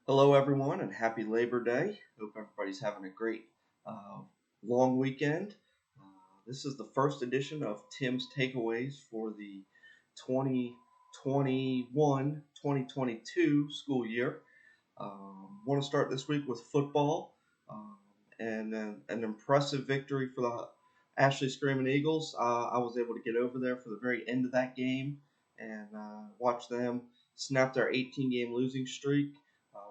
Hello, everyone, and happy Labor Day. Hope everybody's having a great uh, long weekend. This is the first edition of Tim's Takeaways for the 2021-2022 school year. Want to start this week with football and an impressive victory for the Ashley Screaming Eagles. I was able to get over there for the very end of that game and watch them snap their 18-game losing streak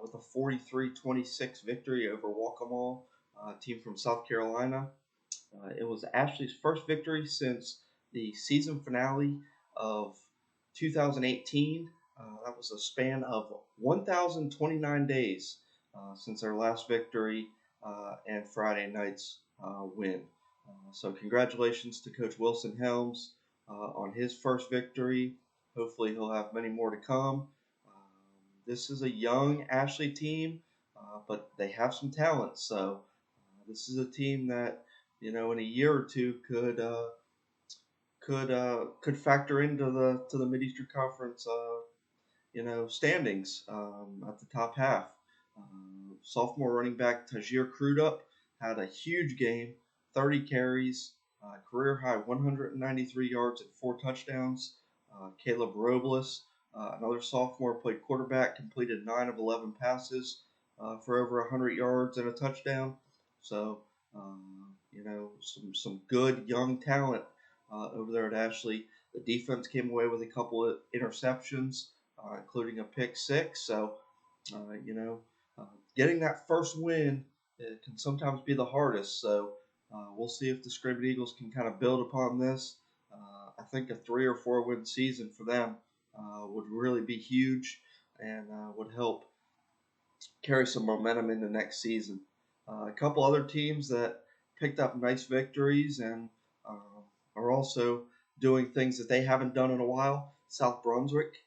with a 43-26 victory over Waccamaw, a team from South Carolina. It was Ashley's first victory since the season finale of 2018. That was a span of 1,029 days since their last victory and Friday night's win. So, congratulations to Coach Wilson Helms on his first victory. Hopefully, he'll have many more to come. This is a young Ashley team, but they have some talent. So, this is a team that in a year or two could factor into the Mid-Eastern Conference standings at the top half. Sophomore running back Tajir Crudup had a huge game, 30 carries, career high 193 yards and 4 touchdowns. Caleb Robles, another sophomore, played quarterback, completed 9 of 11 passes for over 100 yards and a touchdown. So, some good young talent over there at Ashley. The defense came away with a couple of interceptions, including a pick six. So, uh, you know, uh, getting that first win can sometimes be the hardest. So, we'll see if the Screaming Eagles can kind of build upon this. I think a 3 or 4 win season for them would really be huge and would help carry some momentum into next season. A couple other teams that picked up nice victories and are also doing things that they haven't done in a while. South Brunswick,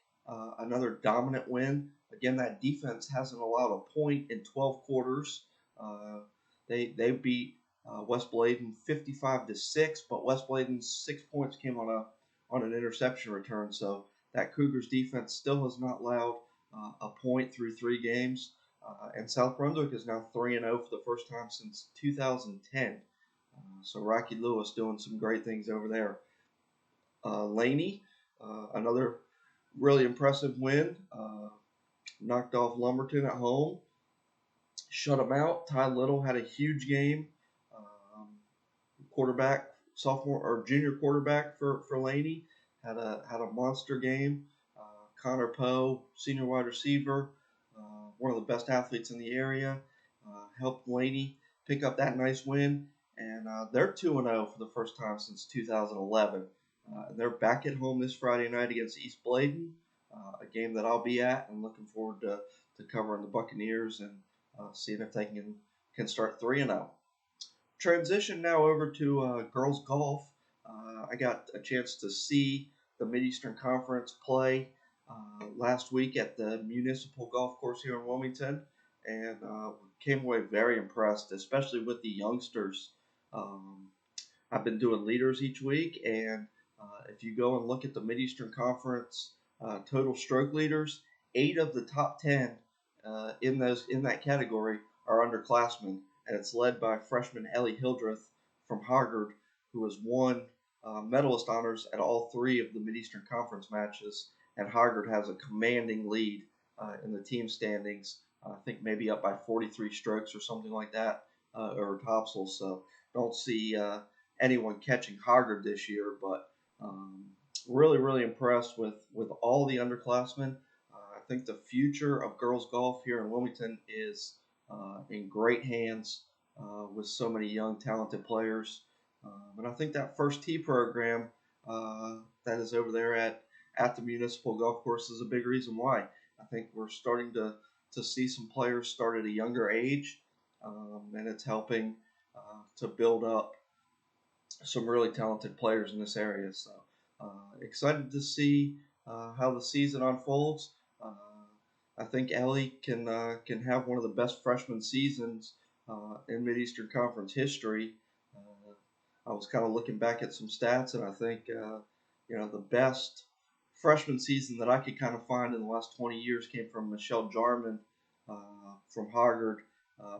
another dominant win. Again, that defense hasn't allowed a point in 12 quarters. Uh, they beat West Bladen 55-6, but West Bladen's 6 points came on an interception return. So that Cougars defense still has not allowed a point through 3 games. And South Brunswick is now 3-0 for the first time since 2010. So Rocky Lewis doing some great things over there. Laney, another really impressive win. Knocked off Lumberton at home. Shut them out. Ty Little had a huge game. Quarterback, sophomore or junior quarterback for Laney, had a monster game. Connor Poe, senior wide receiver, one of the best athletes in the area, helped Laney pick up that nice win, and they're 2-0 for the first time since 2011. They're back at home this Friday night against East Bladen, a game that I'll be at, and looking forward to covering the Buccaneers and seeing if they can start 3-0. Transition now over to girls golf. I got a chance to see the Mid-Eastern Conference play last week at the Municipal Golf Course here in Wilmington, and came away very impressed, especially with the youngsters. Um, I've been doing leaders each week, and if you go and look at the Mid-Eastern Conference total stroke leaders, 8 of the top 10 in that category are underclassmen, and it's led by freshman Ellie Hildreth from Hoggard, who has won medalist honors at all 3 of the Mid-Eastern Conference matches, and Hoggard has a commanding lead in the team standings. I think maybe up by 43 strokes or something like that over Topsail. So don't see anyone catching Hoggard this year, but really, really impressed with all the underclassmen. I think the future of girls golf here in Wilmington is in great hands with so many young, talented players. And I think that first tee program that is over there at the Municipal Golf Course is a big reason why. I think we're starting to see some players start at a younger age, and it's helping to build up some really talented players in this area. So excited to see how the season unfolds. I think Ellie can have one of the best freshman seasons in Mid-Eastern Conference history. I was kind of looking back at some stats, and I think the best freshman season that I could kind of find in the last 20 years came from Michelle Jarman from Hoggard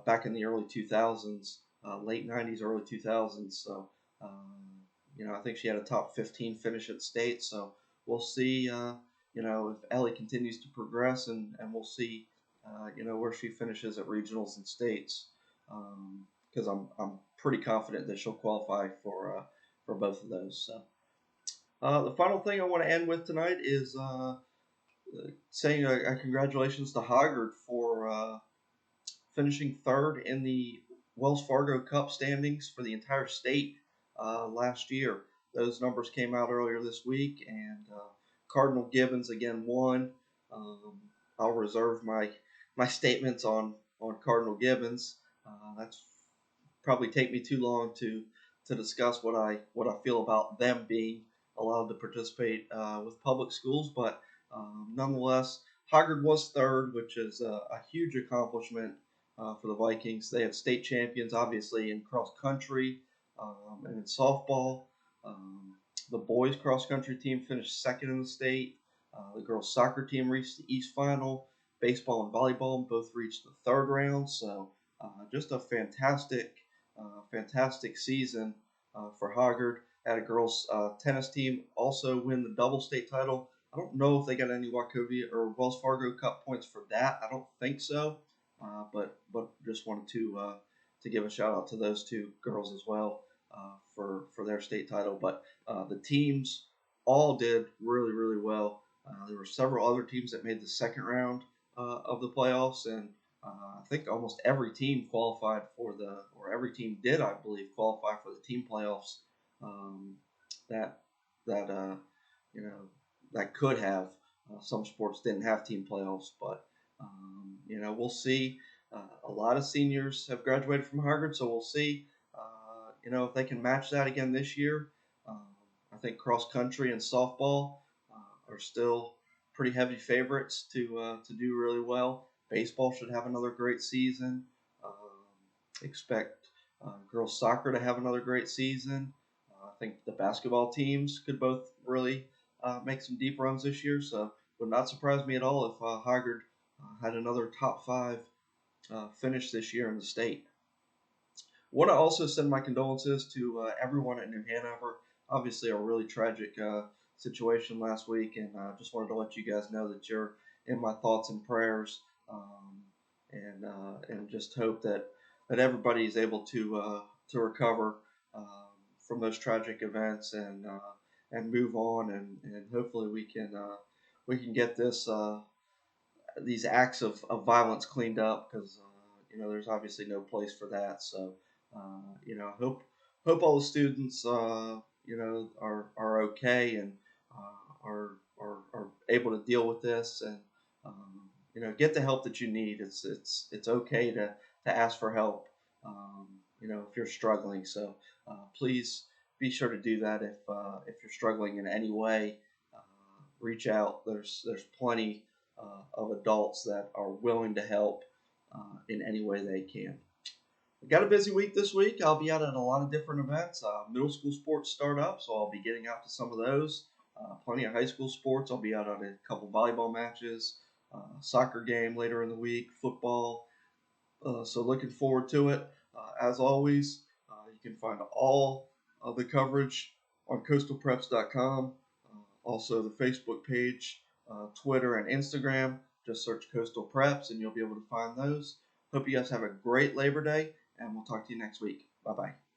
back in the early 2000s, late 90s, early 2000s. So, I think she had a top 15 finish at state. So we'll see, if Ellie continues to progress, and we'll see, where she finishes at regionals and states. Because I'm pretty confident that she'll qualify for both of those. So the final thing I want to end with tonight is saying a congratulations to Hoggard for finishing third in the Wells Fargo Cup standings for the entire state last year. Those numbers came out earlier this week, and Cardinal Gibbons again won. I'll reserve my statements on Cardinal Gibbons. That's probably take me too long to discuss what I feel about them being allowed to participate with public schools, but nonetheless, Hoggard was third, which is a huge accomplishment for the Vikings. They had state champions, obviously, in cross country and in softball. Um, the boys cross country team finished second in the state. The girls soccer team reached the East Final. Baseball and volleyball both reached the third round. So just a fantastic season for Hoggard. Had a girls tennis team also win the double state title. I don't know if they got any Wachovia or Wells Fargo Cup points for that. I don't think so, but just wanted to give a shout out to those two girls as well for their state title. But the teams all did really well. There were several other teams that made the second round of the playoffs, and I think almost every team qualified or every team did, I believe, qualify for the team playoffs. Um, that that you know that could have. Some sports didn't have team playoffs, but we'll see. A lot of seniors have graduated from Harvard, so we'll see. If they can match that again this year. Um, I think cross country and softball are still pretty heavy favorites to do really well. Baseball should have another great season. Expect girls soccer to have another great season. I think the basketball teams could both really make some deep runs this year. So would not surprise me at all if Hoggard had another top five finish this year in the state. Want to also send my condolences to everyone at New Hanover. Obviously, a really tragic situation last week, and just wanted to let you guys know that you're in my thoughts and prayers, and just hope that everybody is able to recover from those tragic events and move on, and hopefully we can get these acts of violence cleaned up, because there's obviously no place for that. So hope all the students are okay, and are able to deal with this, and get the help that you need. It's okay to ask for help, if you're struggling. So please be sure to do that if you're struggling in any way. Reach out. There's plenty of adults that are willing to help in any way they can. I've got a busy week this week. I'll be out at a lot of different events. Middle school sports start up, so I'll be getting out to some of those. Plenty of high school sports. I'll be out at a couple volleyball matches, soccer game later in the week, football. So looking forward to it. As always, you can find all of the coverage on coastalpreps.com. Also, the Facebook page, Twitter, and Instagram. Just search Coastal Preps, and you'll be able to find those. Hope you guys have a great Labor Day, and we'll talk to you next week. Bye-bye.